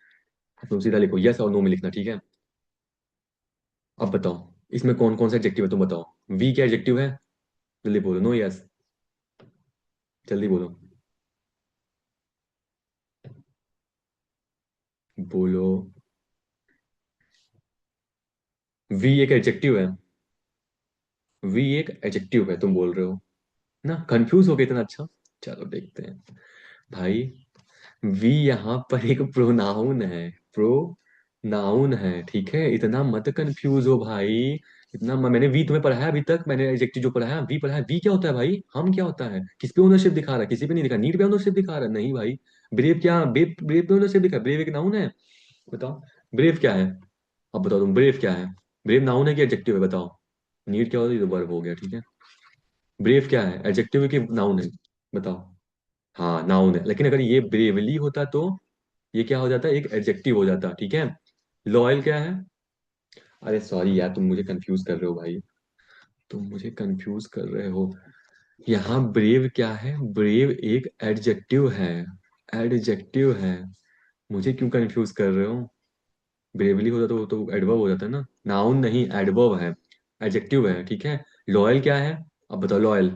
तुम सीधा लिखो यस और नो में लिखना, ठीक है। अब बताओ, इसमें कौन कौन सा एडजेक्टिव है तुम बताओ। वी क्या एडजेक्टिव है, जल्दी बोलो, नो यस, जल्दी बोलो, बोलो। वी एक एडजेक्टिव है, वी एक एडजेक्टिव है, तुम बोल रहे हो ना, कंफ्यूज हो गए इतना, अच्छा। चलो देखते हैं भाई। वी यहाँ पर एक प्रोनाउन है, प्रोनाउन है, ठीक है, इतना मत कंफ्यूज हो भाई। इतना मैंने वी तुम्हें पढ़ाया अभी तक, मैंने एडजेक्टिव जो पढ़ाया वी पढ़ाया, वी क्या होता है भाई, हम क्या होता है, किस पे ओनरशिप दिखा रहा है, किसी पे नहीं दिखा, नीड पे ओनरशिप दिखा रहा है, नहीं भाई। ब्रेव क्या, ब्रेव ब्रेव में से लिखा ब्रेव एक नाउन है? बताओ, ब्रेव क्या है? अब बताओ तुम, ब्रेव क्या है? ब्रेव नाउन है कि एडजेक्टिव है, बताओ। नीड क्या होता है, ये तो वर्ब हो गया, ठीक है। ब्रेव क्या है, एडजेक्टिव है कि नाउन है? बताओ। हाँ नाउन है, लेकिन अगर ये ब्रेवली होता तो ये क्या हो जाता, एक एडजेक्टिव हो जाता, ठीक है। लॉयल क्या है? अरे सॉरी यार, तुम मुझे कंफ्यूज कर रहे हो भाई, तुम मुझे कंफ्यूज कर रहे हो। यहाँ ब्रेव क्या है, ब्रेव एक एडजेक्टिव है, एडजेक्टिव है। मुझे क्यों कंफ्यूज कर रहे हो? ब्रेवली होता तो वो तो एडवर्ब हो जाता है ना, नाउन नहीं एडवर्ब है, एडजेक्टिव है, ठीक है। लॉयल क्या है? अब बताओ लॉयल।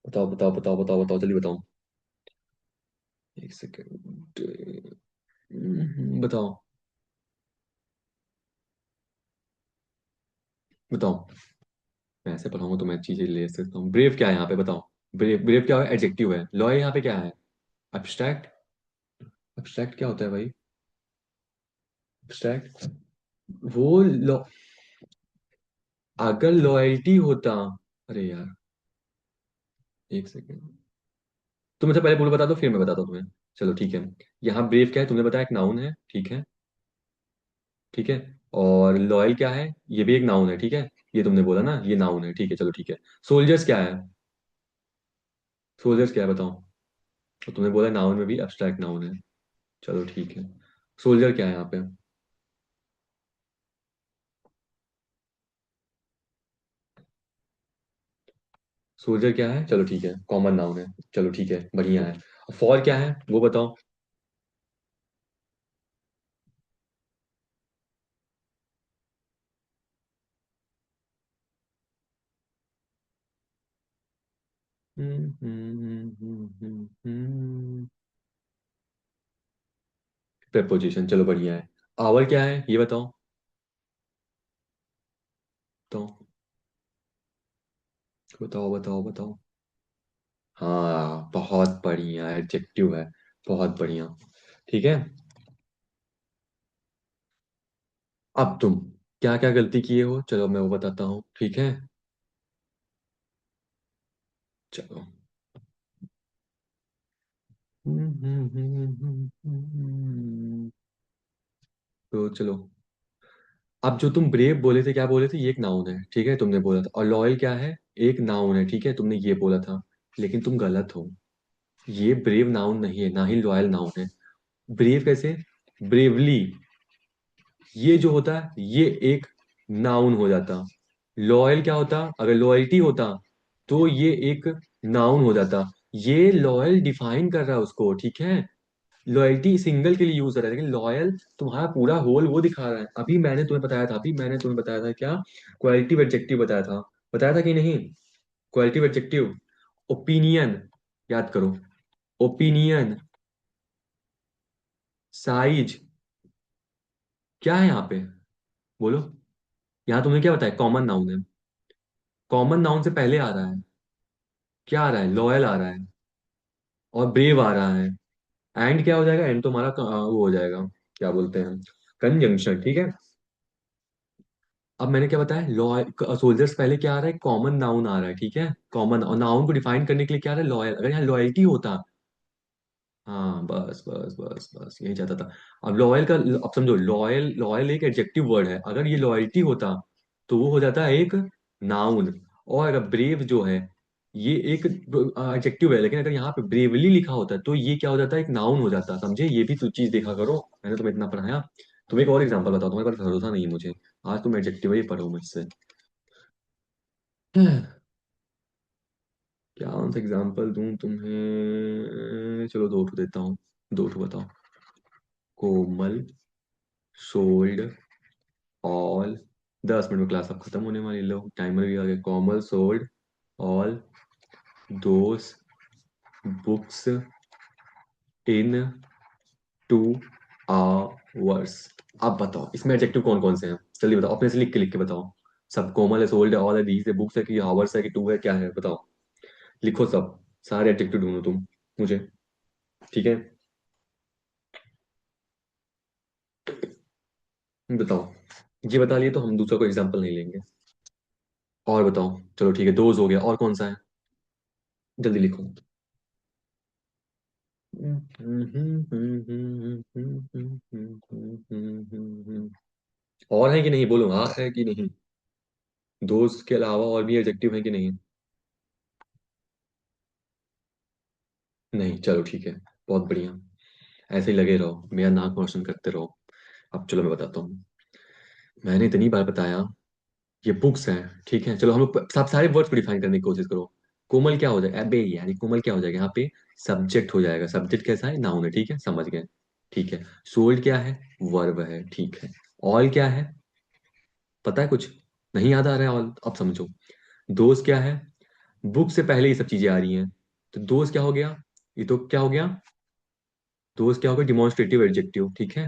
बताओ बताओ बताओ बताओ बताओ, जल्दी बताओ। एक सेकेंड। बताओ बताओ। मैं ऐसे पढ़ाऊंगा तो मैं चीजें ले सकता हूँ। ब्रेव क्या है यहाँ पे, बताओ। ब्रेव, ब्रेव क्या है, एडजेक्टिव है। लॉयल यहाँ पे क्या है? अब्स्ट्रैक्ट। अब्स्ट्रैक्ट क्या होता है भाई? अब्स्ट्रैक्ट वो अगर लॉयल्टी होता। अरे यार, एक सेकेंड। तुम मुझे पहले पूरा बता दो, फिर मैं बताता हूँ तुम्हें। चलो ठीक है। यहाँ ब्रेव क्या है, तुमने बताया एक नाउन है, ठीक है। ठीक है। और लॉयल क्या है? ये भी एक नाउन है, ठीक है। ये तुमने बोला ना, ये नाउन है, ठीक है, चलो ठीक है। सोल्जर्स क्या है? सोल्जर्स क्या है, बताओ। तो तुमने बोला नाउन में भी अब्स्ट्रैक्ट नाउन है, चलो ठीक है। सोल्जर क्या है यहाँ पे? सोल्जर क्या है, चलो ठीक है, कॉमन नाउन है, चलो ठीक है, बढ़िया है। फॉर क्या है वो बताओ। preposition, चलो बढ़िया है। आवर क्या है ये बताओ। तो बताओ बताओ बताओ। हाँ बहुत बढ़िया, एडजेक्टिव है, बहुत बढ़िया। ठीक है। अब तुम क्या क्या गलती किए हो, चलो मैं वो बताता हूँ, ठीक है। चलो। तो चलो, अब जो तुम ब्रेव बोले थे, क्या बोले थे, ये एक नाउन है, ठीक है, तुमने बोला था। और लॉयल क्या है? एक नाउन है, ठीक है, तुमने ये बोला था। लेकिन तुम गलत हो। ये ब्रेव नाउन नहीं है, ना ही लॉयल नाउन है। ब्रेव कैसे? ब्रेवली, ये जो होता है ये एक नाउन हो जाता। लॉयल क्या होता, अगर लॉयल्टी होता तो ये एक नाउन हो जाता। ये लॉयल डिफाइन कर रहा है उसको, ठीक है। लॉयल्टी सिंगल के लिए यूज कर रहा है, लेकिन लॉयल तुम्हारा पूरा होल वो दिखा रहा है। अभी मैंने तुम्हें बताया था, अभी मैंने तुम्हें बताया था क्या, क्वालिटिव एडजेक्टिव बताया था कि नहीं? Qualitative adjective. ओपिनियन, याद करो। ओपिनियन, साइज, क्या है यहाँ पे, बोलो। यहाँ तुमने क्या बताया, कॉमन नाउन है। कॉमन नाउन से पहले आ रहा है, क्या आ रहा है, लॉयल आ रहा है, और ब्रेव आ रहा है। एंड क्या हो जाएगा, एंड तो हमारा वो हो जाएगा, क्या बोलते हैं, कंजंक्शन, ठीक है। अब मैंने क्या बताया, लॉ सोल्जर्स पहले क्या आ रहा है, कॉमन नाउन आ रहा है, ठीक है। कॉमन, और नाउन को डिफाइन करने के लिए क्या आ रहा है, लॉयल। अगर यहाँ लॉयल्टी होता, हाँ बस बस बस बस यही चाहता था। अब लॉयल का, अब समझो, लॉयल, लॉयल एक एडजेक्टिव वर्ड है, अगर ये लॉयल्टी होता तो वो हो जाता है एक नाउन। और अगर ब्रेव जो है ये एक एडजेक्टिव है, लेकिन अगर यहाँ पे ब्रेवली लिखा होता तो ये क्या हो जाता है, एक नाउन हो जाता, समझे। ये भी तो चीज देखा करो, मैंने तुम्हें इतना पढ़ाया। तुम एक और एग्जांपल बताओ, तुम्हारे पास भरोसा नहीं है मुझे। आज तुम एडजेक्टिव ही पढ़ो मुझसे। क्या सा एग्जांपल दूं तुम्हें, चलो दो ठो देता हूँ, दो ठो बताओ। Komal, sold, all. 10 मिनट में क्लास अब खत्म होने वाली, लो टाइमर भी आ गया। Komal, sold, all those books in 2 hours. अब बताओ इसमें एडजेक्टिव कौन कौन से हैं, जल्दी बताओ, अपने से लिख के बताओ। सब कोमल है, सोल्ड है, ऑल है, दीज है, बुक्स है, कि आवर्स है, कि टू है, क्या है, बताओ। लिखो सब, सारे एडजेक्टिव ढूंढो तुम मुझे, ठीक है। बताओ। ये बता लिए तो हम दूसरा कोई एग्जांपल नहीं लेंगे। और बताओ, चलो ठीक है, दोज हो गया, और कौन सा है, जल्दी लिखो। और है कि नहीं, बोलो हाँ है कि नहीं। दोस्त के अलावा और भी एडजेक्टिव है कि नहीं। नहीं, चलो ठीक है। बहुत बढ़िया। ऐसे ही लगे रहो, मेरा नाक रोशन करते रहो। अब चलो मैं बताता हूँ। मैंने इतनी बार बताया, ये बुक्स हैं। ठीक है, चलो हम लोग सब सारे वर्ड्स को डिफाइन करने की कोशिश करो। कोमल क्या हो जाएगा, अबे यार ये कोमल क्या हो जाएगा यहाँ पे। सब्जेक्ट हो जाएगा। सब्जेक्ट कैसा है, नाउन है, ठीक है, समझ गए। ठीक है। सोल्ड क्या है, वर्ब है, ठीक है। ऑल क्या है, पता है कुछ। नहीं याद आ रहा है ऑल, अब समझो। दोस्त क्या है, बुक से पहले ये सब चीजें आ रही हैं। तो दोस्त क्या हो गया, ये तो क्या हो गया, दोस्त क्या हो गया, डिमॉन्स्ट्रेटिव एडजेक्टिव, ठीक है।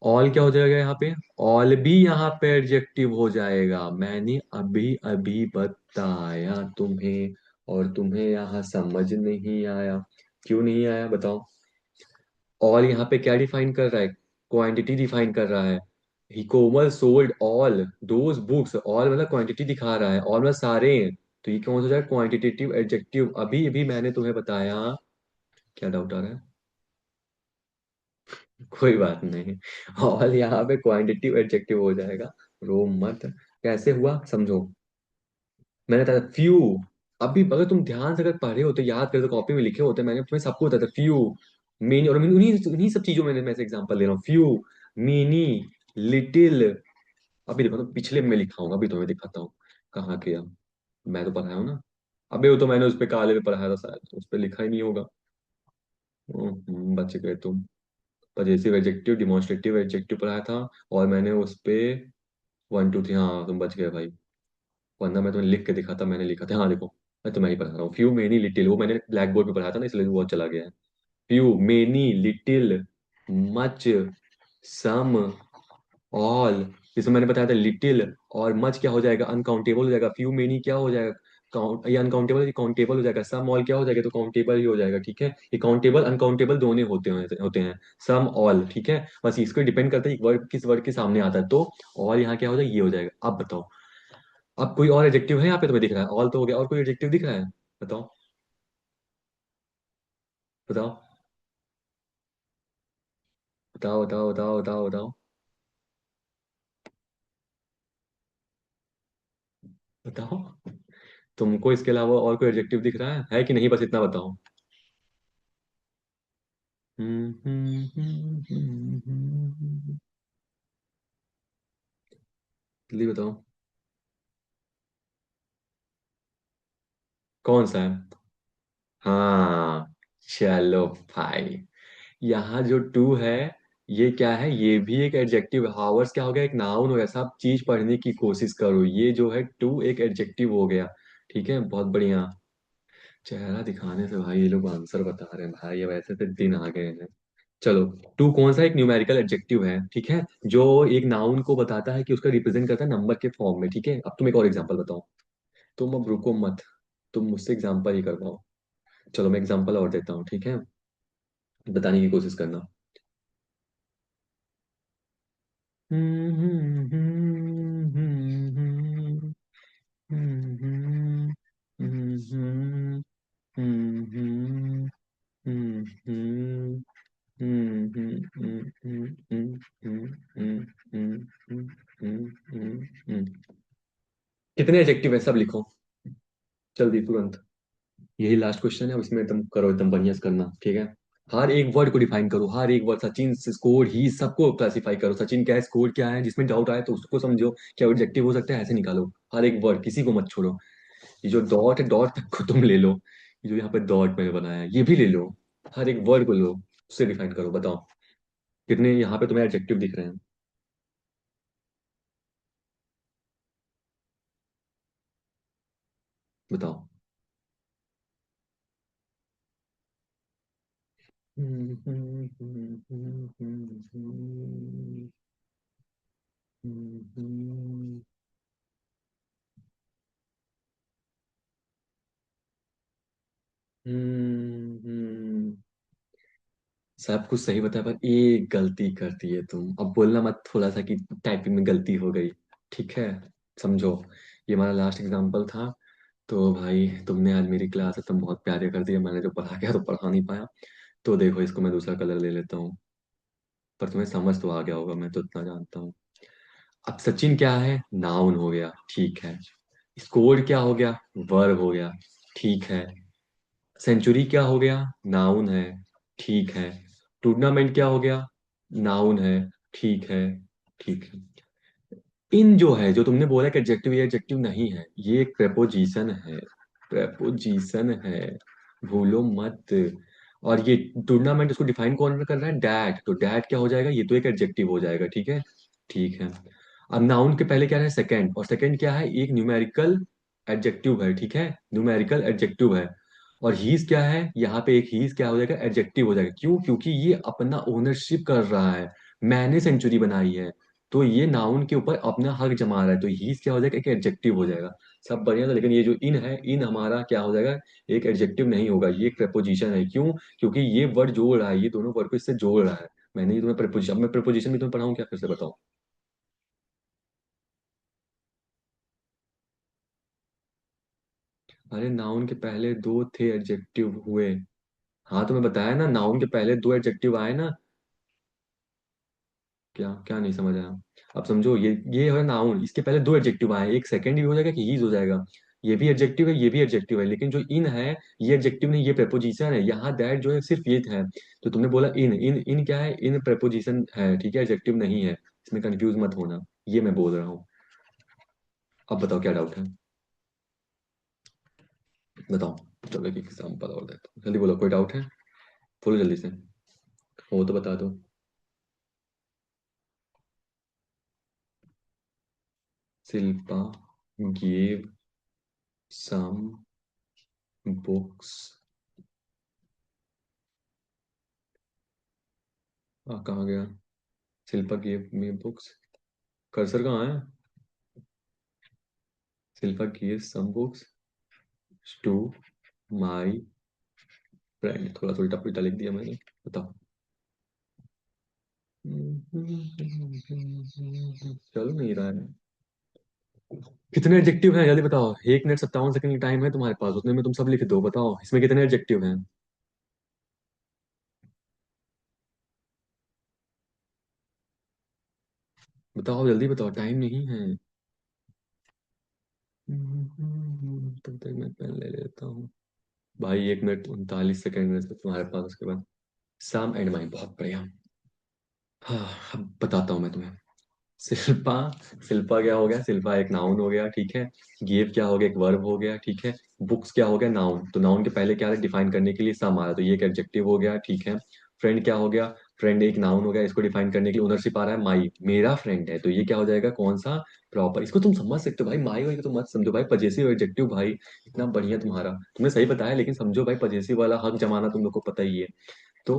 ऑल क्या हो जाएगा यहाँ पे, ऑल भी यहाँ पे एडजेक्टिव हो जाएगा। मैंने अभी अभी बताया तुम्हें, और तुम्हें यहाँ समझ नहीं आया। क्यों नहीं आया बताओ। ऑल यहाँ पे क्या डिफाइन कर रहा है, क्वांटिटी डिफाइन कर रहा है। He Komal sold all those books, all मतलब क्वांटिटी दिखा रहा है, ऑल मतलब सारे। तो ये कौन सा हो जाएगा, क्वांटिटेटिव एडजेक्टिव। अभी अभी मैंने तुम्हें बताया। क्या डाउट आ रहा है। कोई बात नहीं। ऑल यहाँ पे क्वांटिटिव एडजेक्टिव हो जाएगा। रो मत। कैसे हुआ समझो। मैंने बताया फ्यू। अभी अगर तुम ध्यान से अगर पढ़े होते, याद करते, कॉपी में लिखे होते, मैंने तुम्हें सबको बताया था फ्यू। मेनी, और उन्हीं उन्हीं सब चीजों में मैं से एग्जांपल ले रहा हूँ। Few, many, little. अभी देखो तो पिछले में लिखा हूँ, अभी तुम्हें दिखाता हूँ। कहाँ किया, मैं तो पढ़ाया हूँ ना। अबे वो तो मैंने उस पे काले पे पढ़ाया था शायद, तो उस पे लिखा ही नहीं होगा। बच गए तुम। पजेसिव एडजेक्टिव, डिमॉन्स्ट्रेटिव एडजेक्टिव पढ़ाया था। और मैंने उस पे 1 2 3, हाँ तुम बच गए भाई। वरना मैं तुम्हें लिख के दिखाता, मैंने लिखा था, हाँ देखो। मैं तुम्हें ही पढ़ा रहा हूँ, फ्यू मेनी लिटिल, वो मैंने ब्लैक बोर्ड पे पढ़ाया था ना, इसलिए वो चला गया है। फ्यू मेनी लिटिल, मच, सम, ऑल। इसमें मैंने बताया था लिटिल और मच क्या हो जाएगा, अनकाउंटेबल हो जाएगा। फ्यू मेनी क्या हो जाएगा, काउंट, ये अनकाउंटेबल, ये काउंटेबल हो जाएगा। सम ऑल क्या हो जाएगा, तो काउंटेबल ही हो जाएगा, ठीक है। ये काउंटेबल अनकाउंटेबल दोनों होते हैं। सम ऑल, ठीक है। बस इसको डिपेंड करता है वर्ड किस वर्ड के सामने आता है, तो ऑल यहाँ क्या हो जाएगा, ये हो जाएगा। अब बताओ। अब कोई और एडजेक्टिव है यहाँ पे तुम्हें दिख रहा है, ऑल तो हो गया, और कोई एडजेक्टिव दिख रहा है। बताओ। बताओ। बताओ बताओ बताओ बताओ बताओ। बताओ। तुमको इसके अलावा और कोई एडजेक्टिव दिख रहा है कि नहीं, बस इतना बताओ। जल्दी बताओ। कौन सा है। हाँ, चलो भाई। यहाँ जो टू है, ये क्या है, ये भी एक एडजेक्टिव। हावर्स क्या हो गया, एक नाउन हो गया। सब चीज पढ़ने की कोशिश करो, ये जो है टू एक एडजेक्टिव हो गया। ठीक है, बहुत बढ़िया। चेहरा दिखाने से भाई ये लोग आंसर बता रहे हैं भाई, अब ऐसे तो दिन आ गए हैं। चलो। टू कौन सा एक न्यूमेरिकल एडजेक्टिव है, ठीक है, जो एक नाउन को बताता है कि उसका रिप्रेजेंट करता है नंबर के फॉर्म में, ठीक है। अब तुम एक और एग्जांपल बताओ। तुम अब रुको मत, तुम मुझसे एग्जांपल ही करवाओ। चलो मैं एग्जांपल और देता हूँ, ठीक है। बताने की कोशिश करना। कितने एडजेक्टिव है, सब लिखो जल्दी तुरंत। यही लास्ट क्वेश्चन है, अब इसमें तुम करो एकदम बढ़िया से करना, ठीक है। हर एक वर्ड को डिफाइन करो, हर एक वर्ड, सचिन स्कोर ही, सबको क्लासिफाई करो। सचिन क्या है, स्कोर क्या है, जिसमें डाउट आए तो उसको समझो क्या ऑब्जेक्टिव हो सकता है, ऐसे निकालो। हर एक वर्ड, किसी को मत छोड़ो। ये जो डॉट है, डॉट तक को तुम ले लो। ये जो यहाँ पे डॉट मैंने बनाया है, ये भी ले लो। हर एक वर्ड को लो, उससे डिफाइन करो। बताओ कितने यहाँ पे तुम्हें एडजेक्टिव दिख रहे हैं। बताओ। सब कुछ सही बताया, पर एक गलती कर दी है तुम। अब बोलना मत थोड़ा सा कि टाइपिंग में गलती हो गई। ठीक है, समझो। ये हमारा लास्ट एग्जाम्पल था। तो भाई तुमने आज मेरी क्लास एकदम बहुत प्यारे कर दिया, मैंने जो पढ़ा गया तो पढ़ा नहीं पाया। तो देखो इसको मैं दूसरा कलर ले लेता हूँ, पर तुम्हें समझ तो आ गया होगा, मैं तो इतना जानता हूँ। अब सचिन क्या है, नाउन हो गया, ठीक है। स्कोर क्या हो गया, वर्ब हो गया, ठीक है। सेंचुरी क्या हो गया, नाउन है, ठीक है। टूर्नामेंट क्या हो गया, नाउन है, ठीक है, ठीक है। इन जो है, जो तुमने बोला कि एडजेक्टिव, ये एडजेक्टिव नहीं है, ये एक प्रेपोजिशन है, प्रेपोजिशन है, भूलो मत। और ये टूर्नामेंट, उसको डिफाइन कौन कर रहा है, डैट, तो डैट क्या हो जाएगा, ये तो एक एडजेक्टिव हो जाएगा, ठीक है। ठीक है। अब नाउन के पहले क्या है, सेकंड, और सेकंड क्या है, एक न्यूमेरिकल एडजेक्टिव है, ठीक है, न्यूमेरिकल एडजेक्टिव है। और हीज क्या है, यहाँ पे एक हीज क्या हो जाएगा, एडजेक्टिव हो जाएगा, क्यों, क्योंकि ये अपना ओनरशिप कर रहा है, मैंने सेंचुरी बनाई है, तो ये नाउन के ऊपर अपना हक जमा रहा है, तो ही क्या हो जाएगा, एक एडजेक्टिव हो जाएगा। सब बढ़िया था, लेकिन ये जो इन है, इन हमारा क्या हो जाएगा, एक एडजेक्टिव नहीं होगा, ये एक प्रपोजिशन है, क्यों, क्योंकि ये वर्ड जोड़ रहा है, ये दोनों वर्ड को इससे जोड़ रहा है। मैंने ये तुम्हें प्रपोजिशन, अब मैं प्रपोजिशन भी तुम्हें पढ़ाऊँ क्या, फिर से बताओ। अरे नाउन के पहले दो थे एडजेक्टिव हुए। हाँ तो मैं बताया ना, नाउन के पहले दो एडजेक्टिव आए ना। क्या क्या नहीं समझ आया। अब समझो, ये है नाउन, इसके पहले दो एडजेक्टिव आए, एक सेकंड भी हो जाएगा कि हीज हो जाएगा। ये भी एडजेक्टिव है, ये भी एडजेक्टिव है, लेकिन जो इन है, ये एडजेक्टिव नहीं, ये प्रेपोजिशन है, यहाँ दैट जो है सिर्फ ये है। तो तुमने बोला इन, इन क्या है, इन प्रेपोजिशन है, ठीक है, एडजेक्टिव नहीं है, इसमें कंफ्यूज मत होना, ये मैं बोल रहा हूँ। अब बताओ क्या डाउट है, बताओ। चलो एक एग्जाम्पल और देता हूँ, जल्दी बोलो, कोई डाउट है, बोलो जल्दी से, हो तो बता दो। Shilpa gave some books। कहाँ गया, Shilpa gave me books, cursor कहाँ है, Shilpa gave some books to my friend, थोड़ा सा उल्टा पुल्टा लिख दिया मैंने, बताओ। चल नहीं रहा है। कितने एडजेक्टिव हैं, जल्दी बताओ, 1 मिनट 57 सेकंड की टाइम है तुम्हारे पास, उतने में तुम सब लिख दो, बताओ इसमें कितने एडजेक्टिव हैं। बताओ जल्दी बताओ, टाइम नहीं है। तब तक मैं पेन ले लेता हूँ। भाई 1 मिनट 39 सेकंड में से तुम्हारे पास, उसके बाद सम एंड माई, बहुत बढ़िया। हाँ, अब बताता हूँ मैं तुम्हें। शिल्पा, शिल्पा क्या हो गया, शिल्पा एक नाउन हो गया, ठीक है। गिव क्या हो गया, एक वर्ब हो गया, ठीक है। बुक्स क्या हो गया, नाउन, तो नाउन के पहले क्या है, डिफाइन करने के लिए सम आ रहा है, तो ये एक एडजेक्टिव हो गया, ठीक है। फ्रेंड क्या हो गया, फ्रेंड एक नाउन हो गया, इसको डिफाइन करने के लिए ओनरशिप आ रहा है, माई, मेरा फ्रेंड है, तो ये क्या हो जाएगा, कौन सा, प्रॉपर, इसको तुम समझ सकते हो भाई, माई हो तो मत समझो भाई, पजेसिव एडजेक्टिव भाई, इतना बढ़िया तुम्हारा, तुमने सही बताया, लेकिन समझो भाई, पजेसिव वाला हक जमाना तुम लोग को पता ही है। तो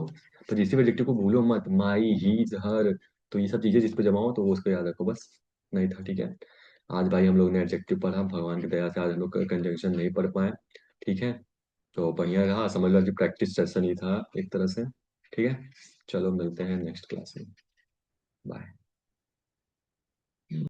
पजेसिव एडजेक्टिव को भूलो मत, माई, हीज, हर, तो ये सब चीजें जिस पे जमा हो तो वो उसको याद रखो बस। नहीं था, ठीक है। आज भाई हम लोग ने एडजेक्टिव पढ़ा, भगवान की दया से आज हम लोग कंजंक्शन नहीं पढ़ पाए, ठीक है। तो बढ़िया रहा, समझ लो कि प्रैक्टिस सेशन ही था एक तरह से, ठीक है। चलो मिलते हैं नेक्स्ट क्लास में, बाय।